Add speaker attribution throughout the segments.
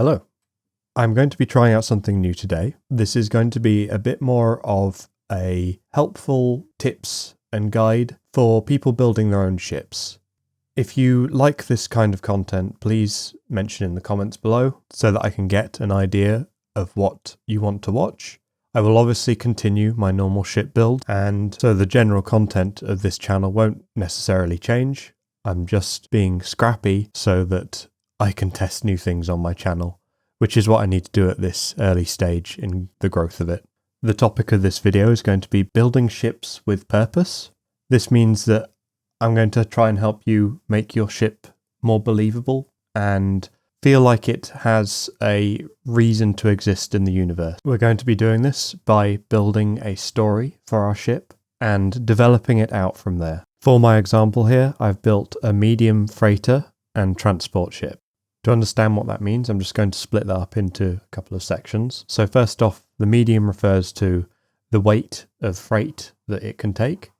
Speaker 1: Hello. I'm going to be trying out something new today. This is going to be a bit more of a helpful tips and guide for people building their own ships. If you like this kind of content, please mention in the comments below so that I can get an idea of what you want to watch. I will obviously continue my normal ship build, and so the general content of this channel won't necessarily change. I'm just being scrappy so that I can test new things on my channel, which is what I need to do at this early stage in the growth of it. The topic of this video is going to be building ships with purpose. This means that I'm going to try and help you make your ship more believable and feel like it has a reason to exist in the universe. We're going to be doing this by building a story for our ship and developing it out from there. For my example here, I've built a medium freighter and transport ship. To understand what that means, I'm just going to split that up into a couple of sections. So first off, the medium refers to the weight of freight that it can take.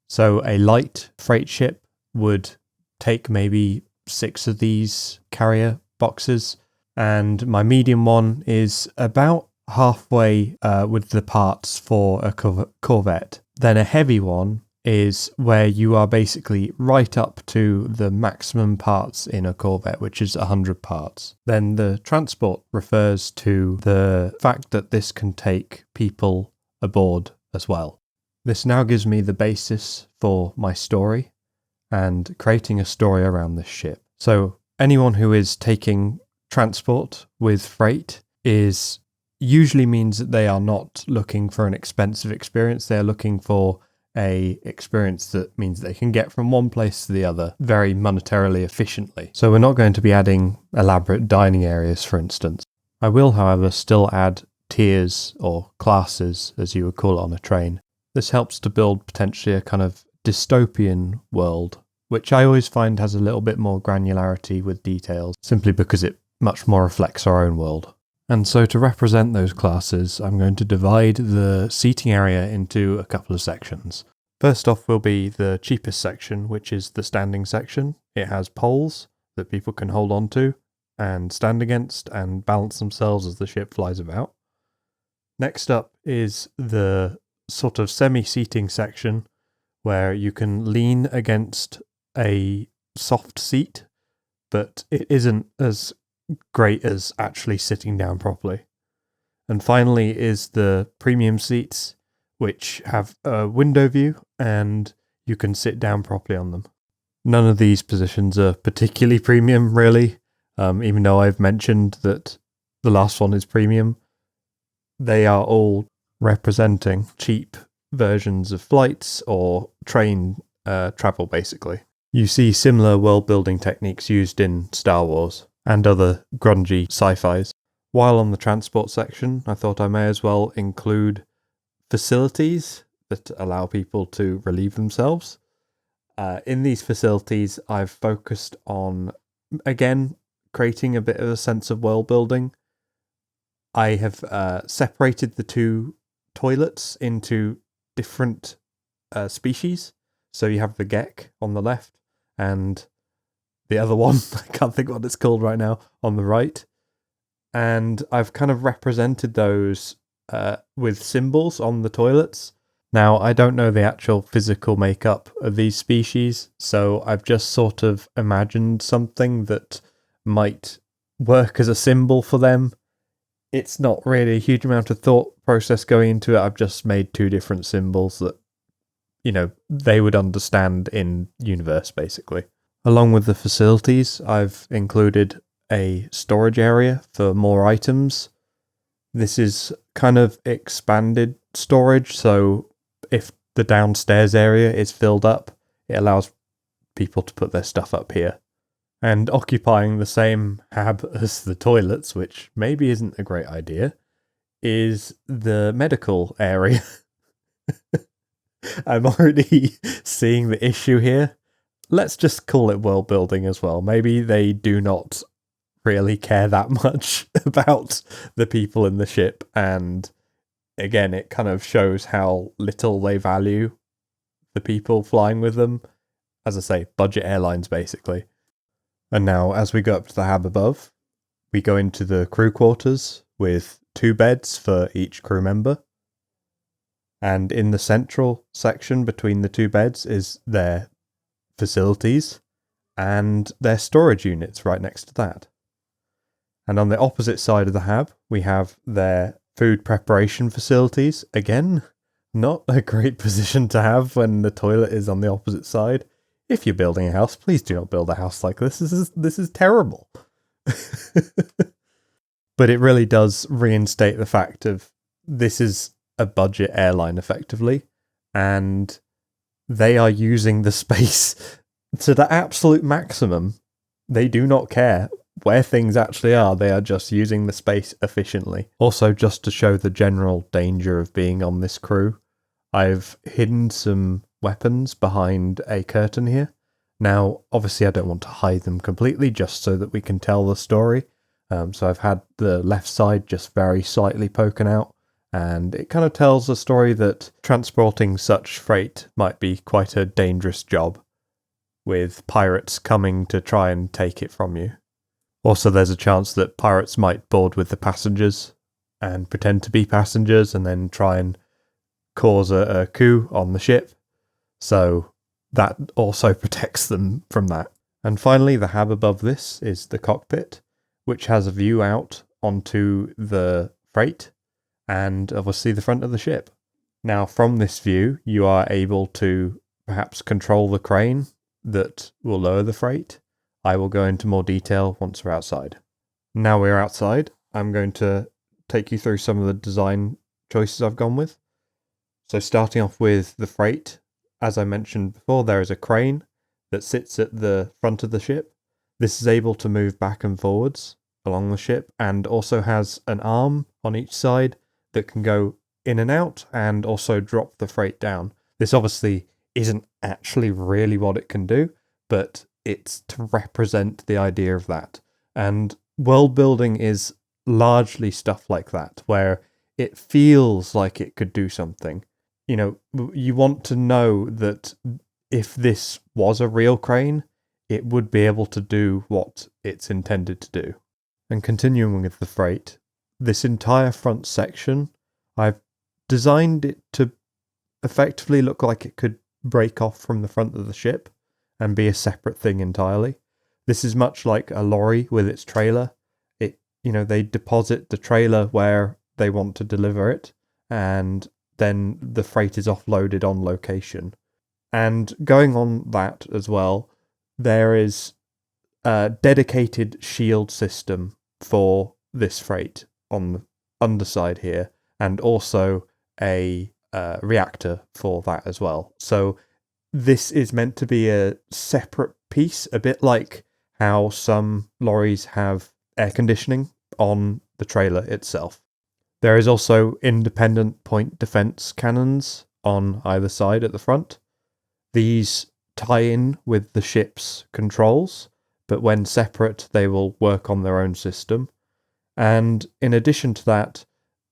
Speaker 1: So a light freight ship would take maybe 6 of these carrier boxes, and my medium one is about halfway with the parts for a Corvette. Then a heavy one is where you are basically right up to the maximum parts in a Corvette, which is 100 parts. Then the transport refers to the fact that this can take people aboard as well. This now gives me the basis for my story and creating a story around this ship. So anyone who is taking transport with freight usually means that they are not looking for an expensive experience. They're looking for a experience that means they can get from one place to the other very monetarily efficiently. So we're not going to be adding elaborate dining areas, for instance. I will, however, still add tiers or classes, as you would call it on a train. This helps to build potentially a kind of dystopian world, which I always find has a little bit more granularity with details, simply because it much more reflects our own world. And so to represent those classes, I'm going to divide the seating area into a couple of sections. First off will be the cheapest section, which is the standing section. It has poles that people can hold on to and stand against and balance themselves as the ship flies about. Next up is the sort of semi-seating section where you can lean against a soft seat, but it isn't as great as actually sitting down properly. And finally is the premium seats, which have a window view and you can sit down properly on them. None of these positions are particularly premium, really, even though I've mentioned that the last one is premium. They are all representing cheap versions of flights or train travel, basically. You see similar world building techniques used in Star Wars and other grungy sci-fis. While on the transport section, I thought I may as well include facilities that allow people to relieve themselves. In these facilities, I've focused on, again, creating a bit of a sense of world building. I have separated the two toilets into different species. So you have the Gek on the left and the other one, I can't think what it's called right now, on the right. And I've kind of represented those with symbols on the toilets. Now, I don't know the actual physical makeup of these species, so I've just sort of imagined something that might work as a symbol for them. It's not really a huge amount of thought process going into it. I've just made 2 different symbols that, they would understand in universe, basically. Along with the facilities, I've included a storage area for more items. This is kind of expanded storage, so if the downstairs area is filled up, it allows people to put their stuff up here. And occupying the same hab as the toilets, which maybe isn't a great idea, is the medical area. I'm already seeing the issue here. Let's just call it world building as well. Maybe they do not really care that much about the people in the ship, and again, it kind of shows how little they value the people flying with them. As I say, budget airlines, basically. And now, as we go up to the hab above, we go into the crew quarters with 2 beds for each crew member. And in the central section between the 2 beds is their facilities and their storage units right next to that. And on the opposite side of the hab, we have their food preparation facilities. Again, not a great position to have when the toilet is on the opposite side. If you're building a house, please do not build a house like this. This is terrible. But it really does reinstate the fact of this is a budget airline effectively, and they are using the space to the absolute maximum. They do not care where things actually are. They are just using the space efficiently. Also, just to show the general danger of being on this crew, I've hidden some weapons behind a curtain here. Now, obviously I don't want to hide them completely just so that we can tell the story. So I've had the left side just very slightly poken out, and it kind of tells the story that transporting such freight might be quite a dangerous job, with pirates coming to try and take it from you. Also, there's a chance that pirates might board with the passengers and pretend to be passengers and then try and cause a coup on the ship. So that also protects them from that. And finally, the hab above this is the cockpit, which has a view out onto the freight and obviously the front of the ship. Now, from this view, you are able to perhaps control the crane that will lower the freight. I will go into more detail once we're outside. Now we're outside, I'm going to take you through some of the design choices I've gone with. So starting off with the freight, as I mentioned before, there is a crane that sits at the front of the ship. This is able to move back and forwards along the ship and also has an arm on each side that can go in and out and also drop the freight down. This obviously isn't actually really what it can do, but it's to represent the idea of that. And world building is largely stuff like that, where it feels like it could do something. You know, you want to know that if this was a real crane, it would be able to do what it's intended to do. And continuing with the freight, this entire front section, I've designed it to effectively look like it could break off from the front of the ship and be a separate thing entirely. This is much like a lorry with its trailer. They deposit the trailer where they want to deliver it, and then the freight is offloaded on location. And going on that as well, there is a dedicated shield system for this freight on the underside here, and also a reactor for that as well. So this is meant to be a separate piece, a bit like how some lorries have air conditioning on the trailer itself. There is also independent point defense cannons on either side at the front. These tie in with the ship's controls, but when separate, they will work on their own system. And in addition to that,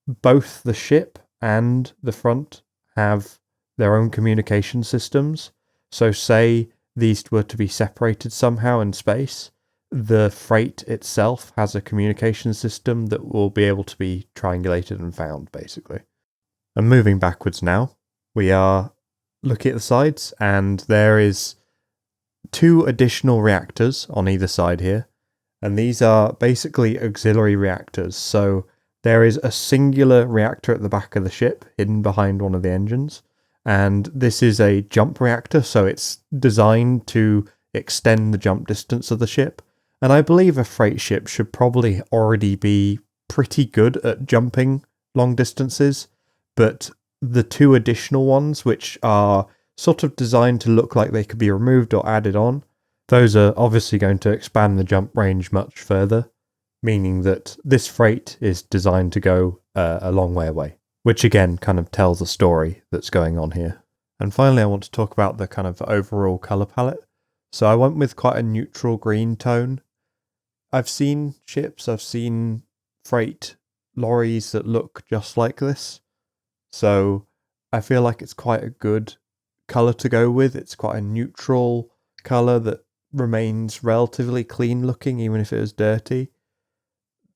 Speaker 1: both the ship and the front have their own communication systems. So say these were to be separated somehow in space, the freight itself has a communication system that will be able to be triangulated and found, basically. And moving backwards now, we are looking at the sides, and there is 2 additional reactors on either side here. And these are basically auxiliary reactors. So there is a singular reactor at the back of the ship, hidden behind one of the engines. And this is a jump reactor, so it's designed to extend the jump distance of the ship. And I believe a freight ship should probably already be pretty good at jumping long distances, but the 2 additional ones, which are sort of designed to look like they could be removed or added on, those are obviously going to expand the jump range much further, meaning that this freight is designed to go a long way away, which again kind of tells a story that's going on here. And finally, I want to talk about the kind of overall colour palette. So I went with quite a neutral green tone. I've seen ships, I've seen freight lorries that look just like this. So I feel like it's quite a good colour to go with. It's quite a neutral colour that remains relatively clean looking, even if it was dirty.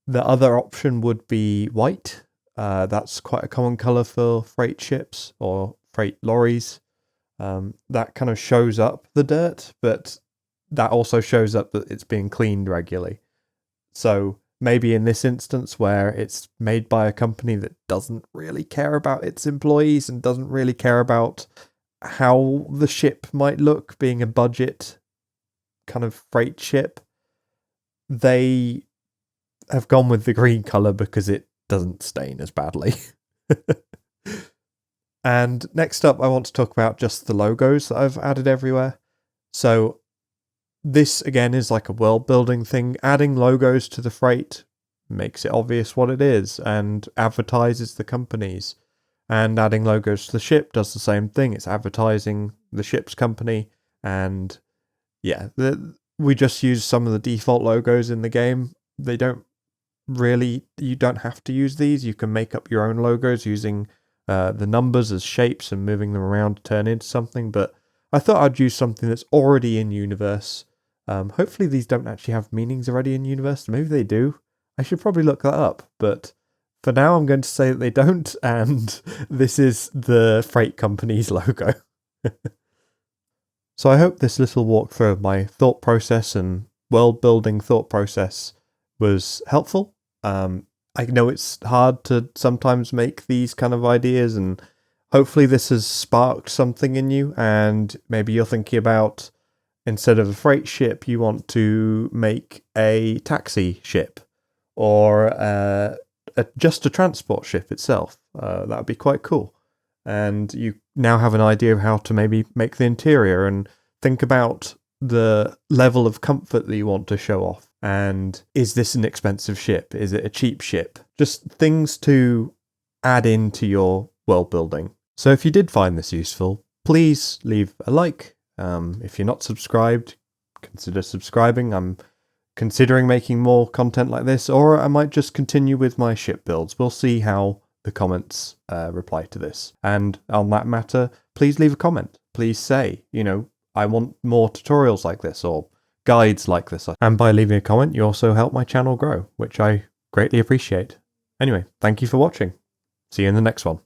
Speaker 1: The other option would be white. That's quite a common color for freight ships or freight lorries. That kind of shows up the dirt, but that also shows up that it's being cleaned regularly. So maybe in this instance where it's made by a company that doesn't really care about its employees and doesn't really care about how the ship might look, being a budget kind of freight ship, they have gone with the green color because it doesn't stain as badly. And next up, I want to talk about just the logos that I've added everywhere. So this again is like a world building thing. Adding logos to the freight makes it obvious what it is and advertises the companies. And adding logos to the ship does the same thing. It's advertising the ship's company. And yeah, we just use some of the default logos in the game. They don't really, you don't have to use these. You can make up your own logos using the numbers as shapes and moving them around to turn into something. But I thought I'd use something that's already in universe. Hopefully these don't actually have meanings already in universe. Maybe they do. I should probably look that up. But for now, I'm going to say that they don't. And this is the freight company's logo. So I hope this little walkthrough of my thought process and world building thought process was helpful. I know it's hard to sometimes make these kind of ideas, and hopefully this has sparked something in you, and maybe you're thinking about, instead of a freight ship, you want to make a taxi ship, or just a transport ship itself. That would be quite cool. And you now have an idea of how to maybe make the interior, and think about the level of comfort that you want to show off. And is this an expensive ship? Is it a cheap ship? Just things to add into your world building. So if you did find this useful, please leave a like. If you're not subscribed, consider subscribing. I'm considering making more content like this, or I might just continue with my ship builds. We'll see how the comments reply to this. And on that matter, please leave a comment. Please say, I want more tutorials like this, or guides like this. And by leaving a comment, you also help my channel grow, which I greatly appreciate. Anyway, thank you for watching. See you in the next one.